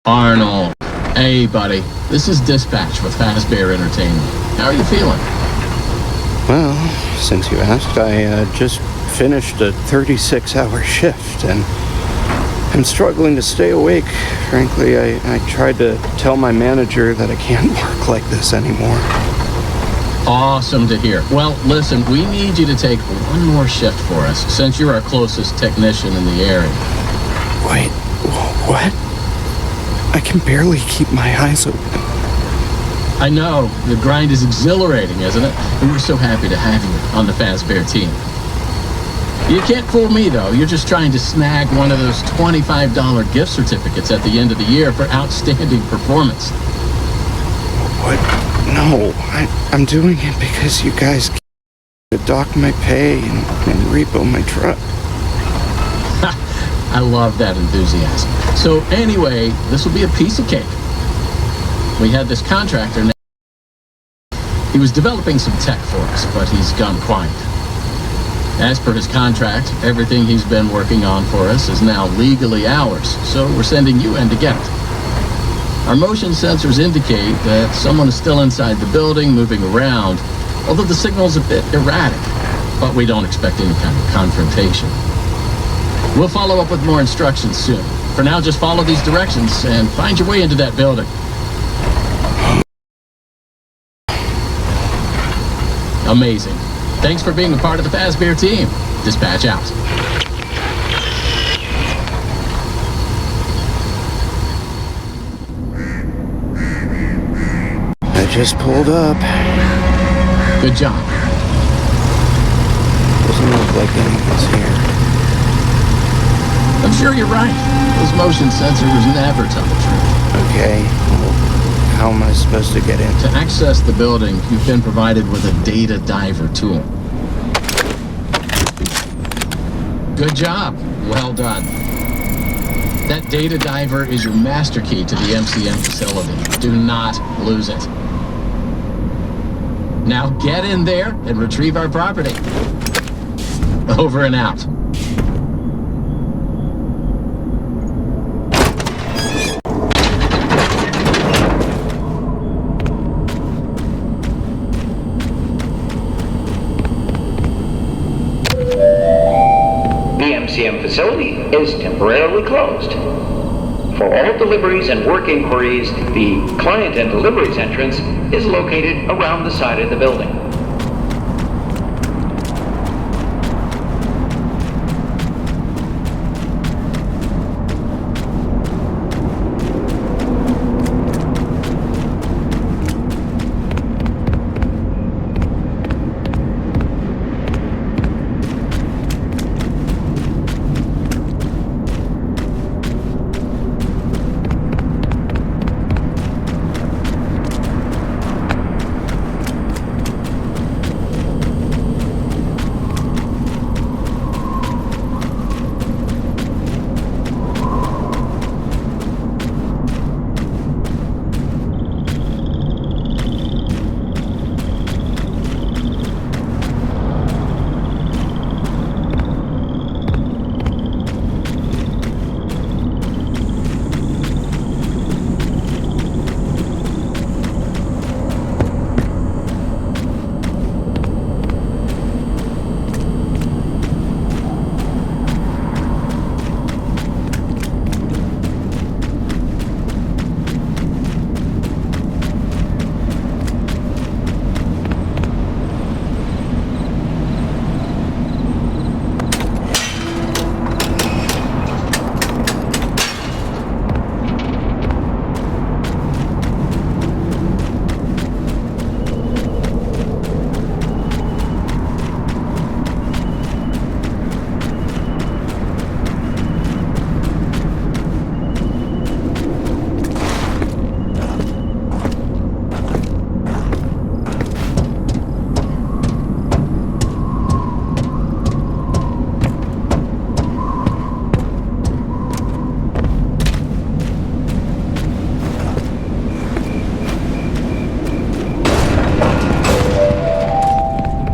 Arnold. Hey, buddy. This is Dispatch with Fazbear Entertainment. How are you feeling? Well, since you asked, I just finished a 36-hour shift, and I'm struggling to stay awake. Frankly, I tried to tell my manager that I can't work like this anymore. Awesome to hear. Well, listen, we need you to take one more shift for us, since you're our closest technician in the area. Wait, what? I can barely keep my eyes open. I know. The grind is exhilarating, isn't it? And we're so happy to have you on the Fazbear team. You can't fool me, though. You're just trying to snag one of those $25 gift certificates at the end of the year for outstanding performance. What? No, I'm doing it because you guys to dock my pay and repo my truck. I love that enthusiasm. So anyway, this will be a piece of cake. We had this contractor. He was developing some tech for us, but he's gone quiet. As per his contract, everything he's been working on for us is now legally ours, so we're sending you in to get it. Our motion sensors indicate that someone is still inside the building, moving around, although the signal's a bit erratic, but we don't expect any kind of confrontation. We'll follow up with more instructions soon. For now, just follow these directions and find your way into that building. Amazing. Thanks for being a part of the Fazbear team. Dispatch out. I just pulled up. Good job. Doesn't look like anyone's here. I'm sure you're right. Those motion sensors never tell the truth. Okay, well, how am I supposed to get in? To access the building, you've been provided with a data diver tool. Good job. Well done. That data diver is your master key to the MCM facility. Do not lose it. Now get in there and retrieve our property. Over and out. The MCM facility is temporarily closed. For all deliveries and work inquiries, the client and deliveries entrance is located around the side of the building.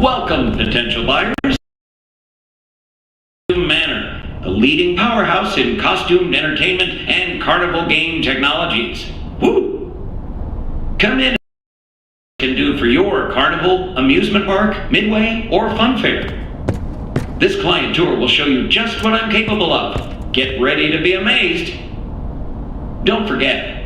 Welcome, potential buyers. Manor, the leading powerhouse in costume, entertainment, and Carnival Game Technologies. Woo! Come in and can do for your carnival, amusement park, midway, or fun fair. This client tour will show you just what I'm capable of. Get ready to be amazed. Don't forget,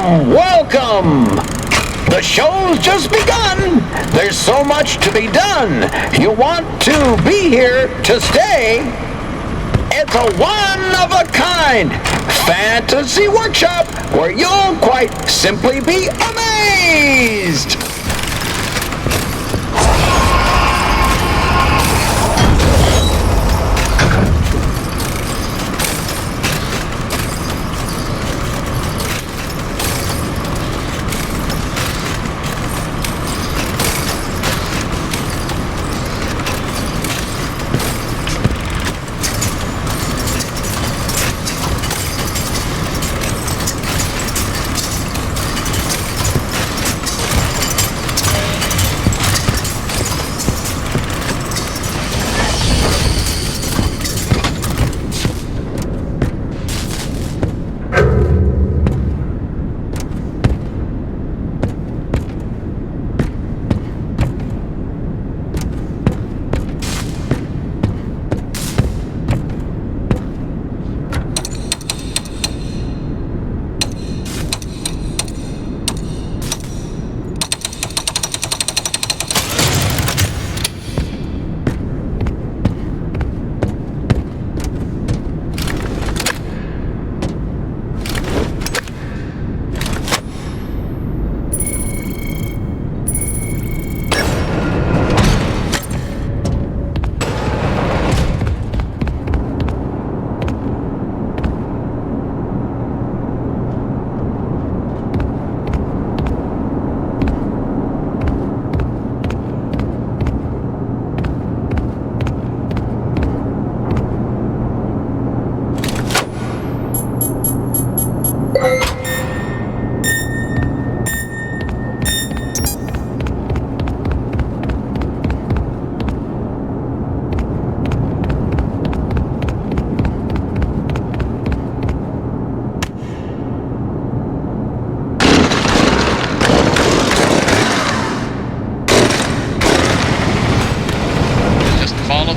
Welcome! The show's just begun! There's so much to be done! You want to be here to stay? It's a one-of-a-kind fantasy workshop where you'll quite simply be amazed!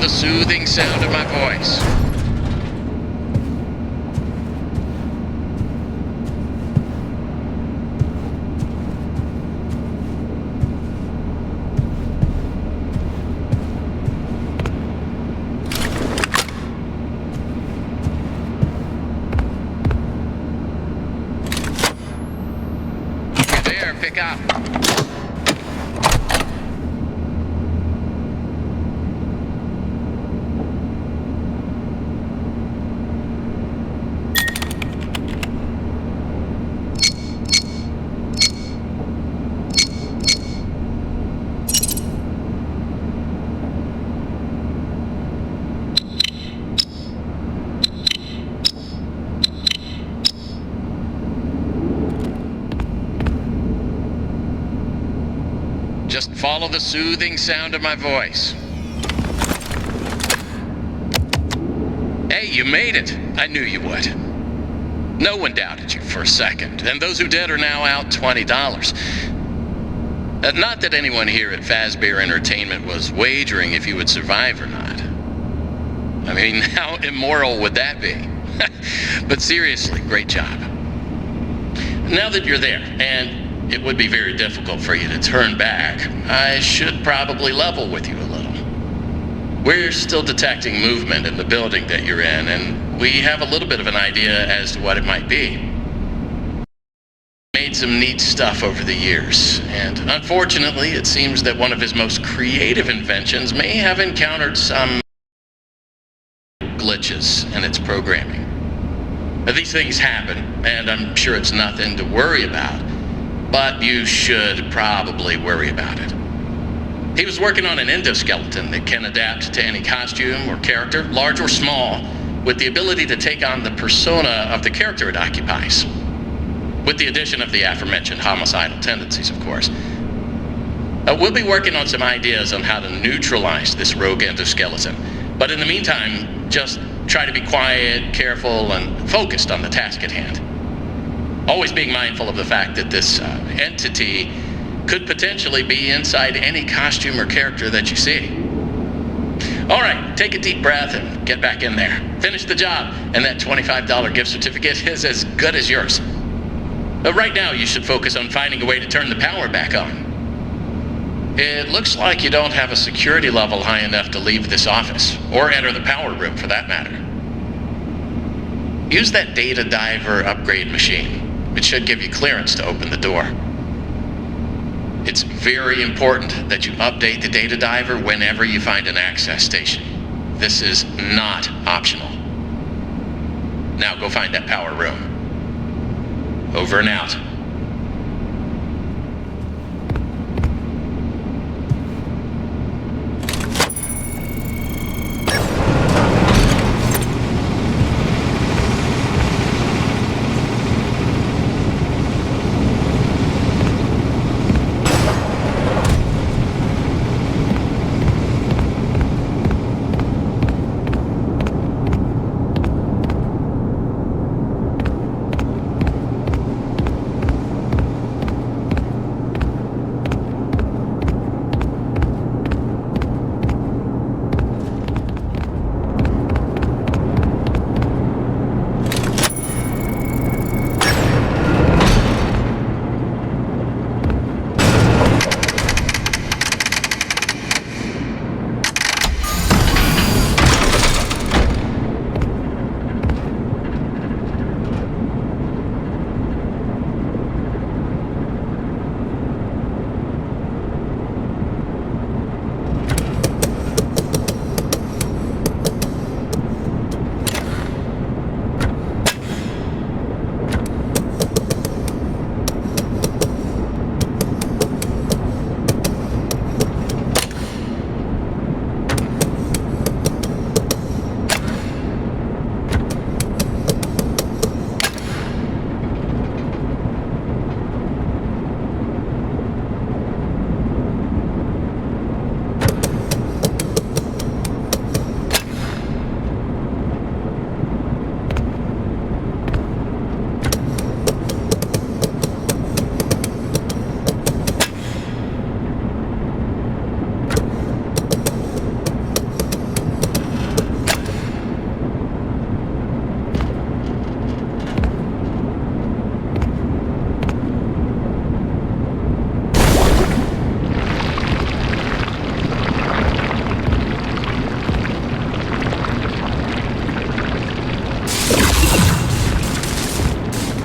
The soothing sound of my voice. There, pick up. Just follow the soothing sound of my voice. Hey, you made it. I knew you would. No one doubted you for a second, and those who did are now out $20. Not that anyone here at Fazbear Entertainment was wagering if you would survive or not. I mean, how immoral would that be? But seriously, great job. Now that you're there, and it would be very difficult for you to turn back, I should probably level with you a little. We're still detecting movement in the building that you're in, and we have a little bit of an idea as to what it might be. Made some neat stuff over the years, and unfortunately, it seems that one of his most creative inventions may have encountered some glitches in its programming. These things happen, and I'm sure it's nothing to worry about. But you should probably worry about it. He was working on an endoskeleton that can adapt to any costume or character, large or small, with the ability to take on the persona of the character it occupies. With the addition of the aforementioned homicidal tendencies, of course. We'll be working on some ideas on how to neutralize this rogue endoskeleton. But in the meantime, just try to be quiet, careful, and focused on the task at hand. Always being mindful of the fact that this entity could potentially be inside any costume or character that you see. All right, take a deep breath and get back in there. Finish the job, and that $25 gift certificate is as good as yours. Right now, you should focus on finding a way to turn the power back on. It looks like you don't have a security level high enough to leave this office, or enter the power room for that matter. Use that data diver upgrade machine. It should give you clearance to open the door. It's very important that you update the data diver whenever you find an access station. This is not optional. Now go find that power room. Over and out.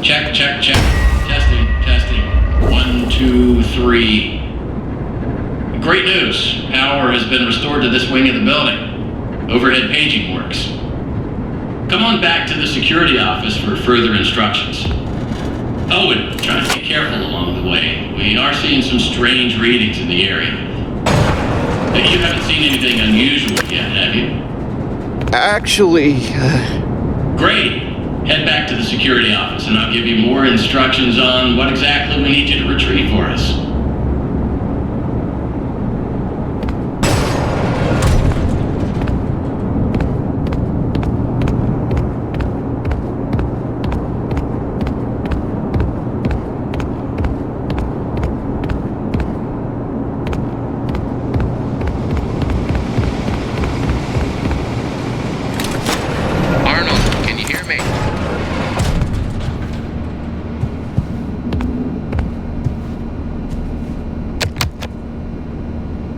Check, check, check. Testing, testing. 1, 2, 3. Great news. Power has been restored to this wing of the building. Overhead paging works. Come on back to the security office for further instructions. Oh, and try to be careful along the way. We are seeing some strange readings in the area. You haven't seen anything unusual yet, have you? Actually, Great. Head back to the security office and I'll give you more instructions on what exactly we need you to retrieve for us.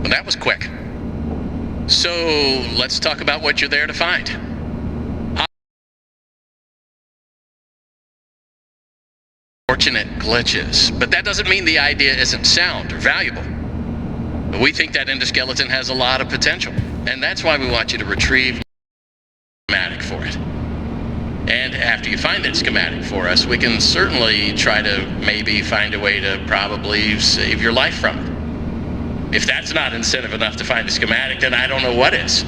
That was quick. So, let's talk about what you're there to find. Unfortunate glitches, but that doesn't mean the idea isn't sound or valuable. We think that endoskeleton has a lot of potential, and that's why we want you to retrieve a schematic for it. And after you find that schematic for us, we can certainly try to maybe find a way to probably save your life from it. If that's not incentive enough to find the schematic, then I don't know what is.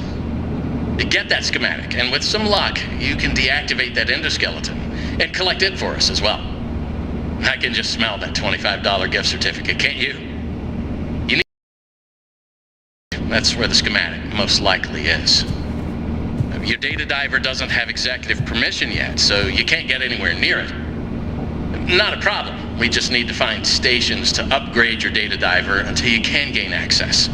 Get that schematic, and with some luck, you can deactivate that endoskeleton and collect it for us as well. I can just smell that $25 gift certificate, can't you? That's where the schematic most likely is. Your data diver doesn't have executive permission yet, so you can't get anywhere near it. Not a problem. We just need to find stations to upgrade your data diver until you can gain access.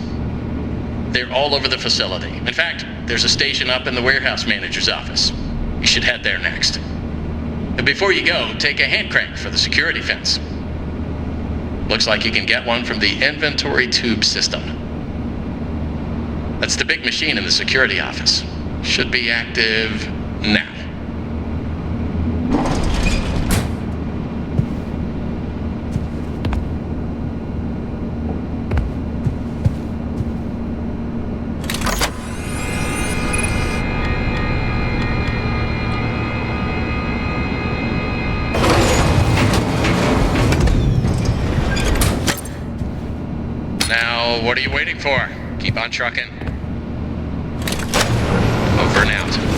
They're all over the facility. In fact, there's a station up in the warehouse manager's office. You should head there next. Before you go, take a hand crank for the security fence. Looks like you can get one from the inventory tube system. That's the big machine in the security office. Should be active now. Now, what are you waiting for? Keep on trucking. Over and out.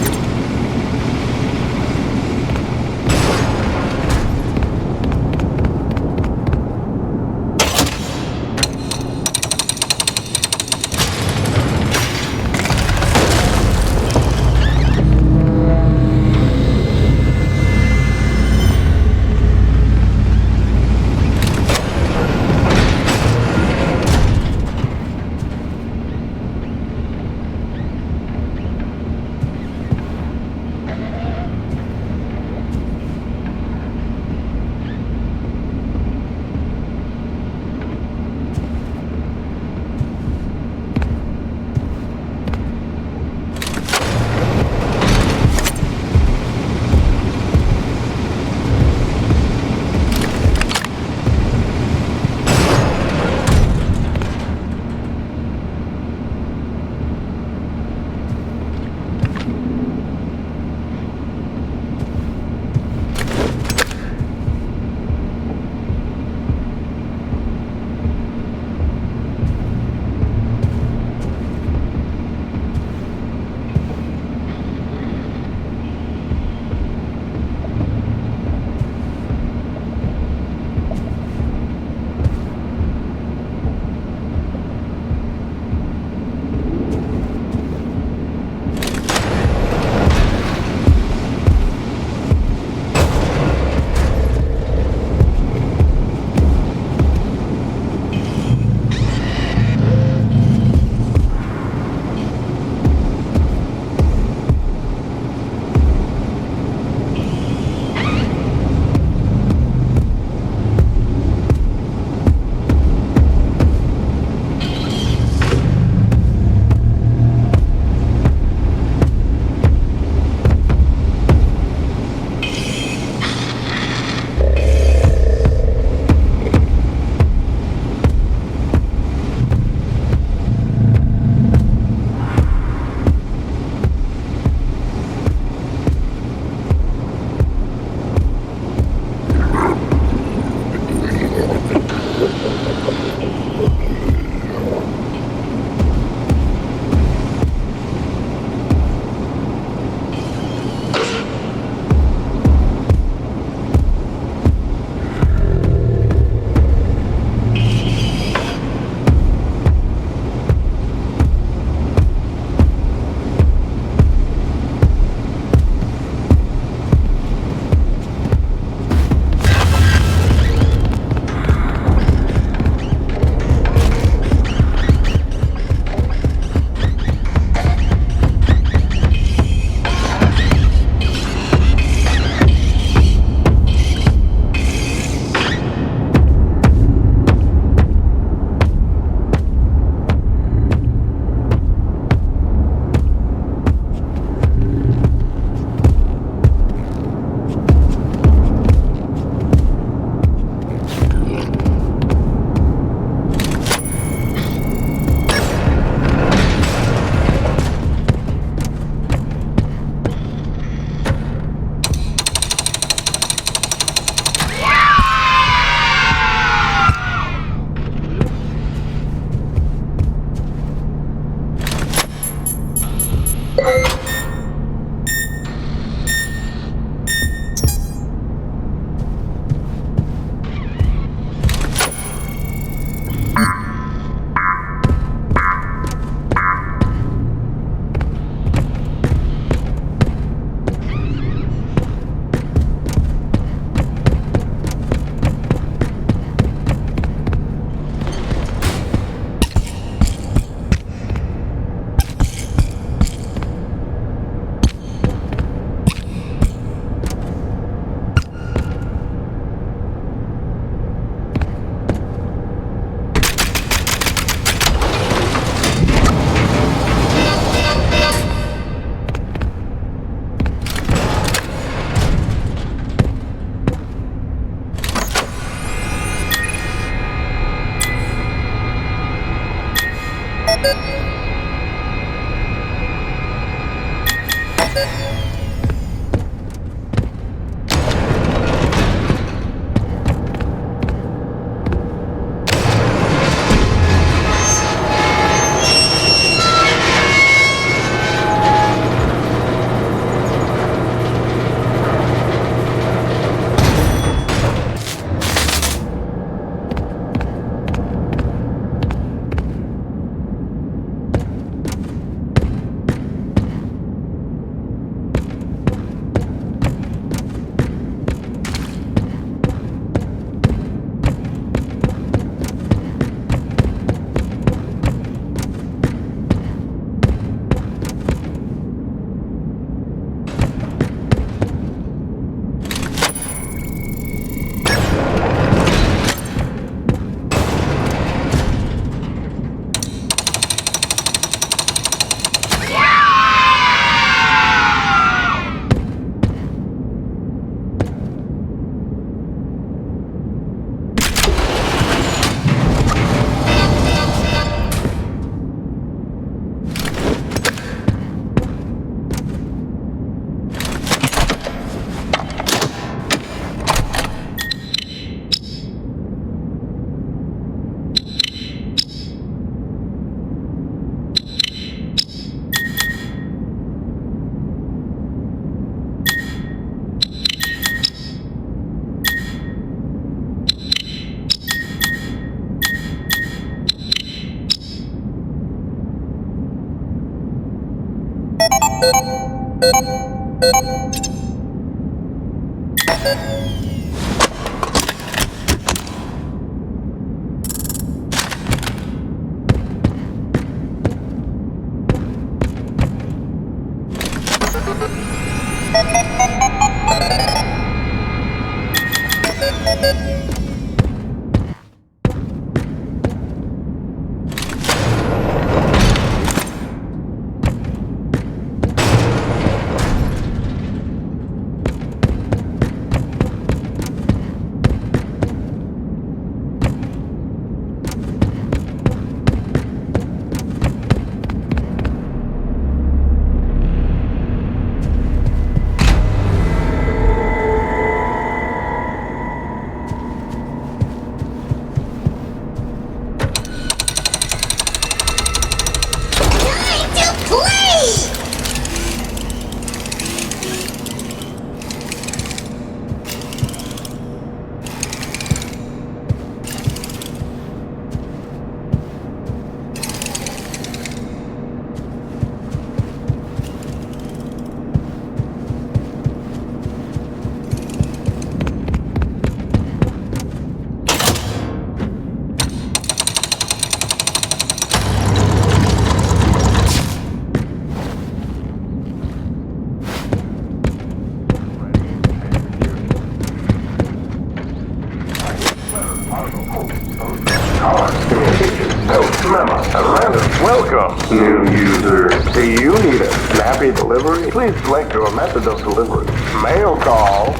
Welcome, new user. Do you need a snappy delivery? Please select your method of delivery. Mail call.